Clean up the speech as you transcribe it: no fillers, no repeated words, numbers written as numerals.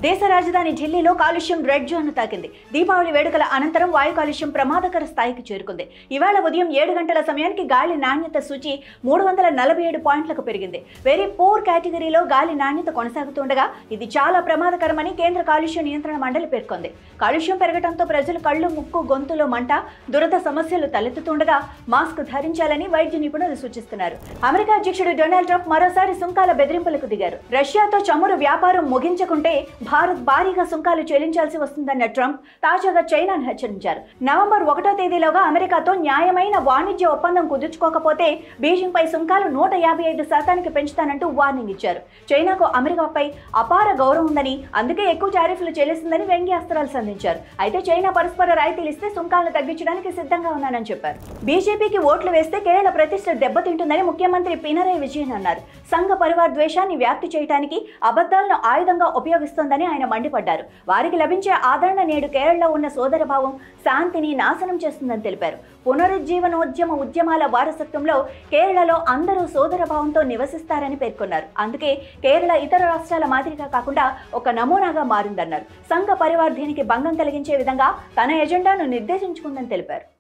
దేశ రాజధాని ఢిల్లీలో కాలుష్యం రెడ్ జోన్ తాకింది. దీపావళి వేడుకల అనంతరం వాయు కాలుష్యం ప్రమాదకర స్థాయికి చేరుకుంది. ఇవాళ ఉదయం 7 గంటల సమయానికి గాలి నాణ్యత సూచి 347 పాయింట్లకు పెరిగింది. వెరీ పూర్ కేటగిరీలో గాలి నాణ్యత కొనసాగుతుండగా ఇది చాలా ప్రమాదకరమని కేంద్ర కాలుష్య నియంత్రణ మండలి పేర్కొంది. కాలుష్యం పెరగడంతో ప్రజలు కళ్ళు, ముక్కు, గొంతులో మంట, దురద సమస్యలు తలెత్తుతుండగా మాస్క్ ధరించాలని వైద్య నిపుణులు సూచిస్తున్నారు. అమెరికా అధ్యక్షుడు డొనాల్డ్ ట్రంప్ మరోసారి సుంకాల బెదిరింపులకు దిగారు. రష్యాతో చమురు వ్యాపారం ముగించకుంటే భారత్ భారీగా సుంకాలు చెల్లించాల్సి వస్తుందన్న ట్రంప్ తాజాగా చైనాను హెచ్చరించారు. నవంబర్ 1వ తేదీలోగా అమెరికాతో న్యాయమైన వాణిజ్య ఒప్పందం కుదుర్చుకోకపోతే బీజింగ్ పై సుంకాలు 155% పెంచుతానంటూ వార్నింగ్ ఇచ్చారు. చైనాకు అమెరికాపై అపార గౌరవం ఉందని, అందుకే ఎక్కువ టారిఫ్లు చెల్లిస్తుందని వ్యంగ్యాస్త్రాలు సంధించారు. అయితే చైనా పరస్పర రాయితీలు ఇస్తే సుంకాలను తగ్గించడానికి సిద్ధంగా ఉన్నానని చెప్పారు. బీజేపీకి ఓట్లు వేస్తే కేరళ ప్రతిష్ట దెబ్బతింటుందని ముఖ్యమంత్రి పినరయి విజయన్ అన్నారు. సంఘ పరివార్ ద్వేషాన్ని వ్యాప్తి చేయడానికి అబద్ధాలను ఆయుధంగా ఉపయోగిస్తోందని ఆయన మండిపడ్డారు. వారికి లభించే ఆదరణ నేడు కేరళలో ఉన్న సోదరభావం, శాంతిని నాశనం చేస్తుందని తెలిపారు. పునరుజ్జీవనోద్యమ ఉద్యమాల వారసత్వంలో కేరళలో అందరూ సోదరభావంతో నివసిస్తారని పేర్కొన్నారు. అందుకే కేరళ ఇతర రాష్ట్రాల మాదిరిగా కాకుండా ఒక నమూనాగా మారిందన్నారు. సంఘ పరివార్ దీనికి భంగం కలిగించే విధంగా తన ఎజెండాను నిర్దేశించుకుందని తెలిపారు.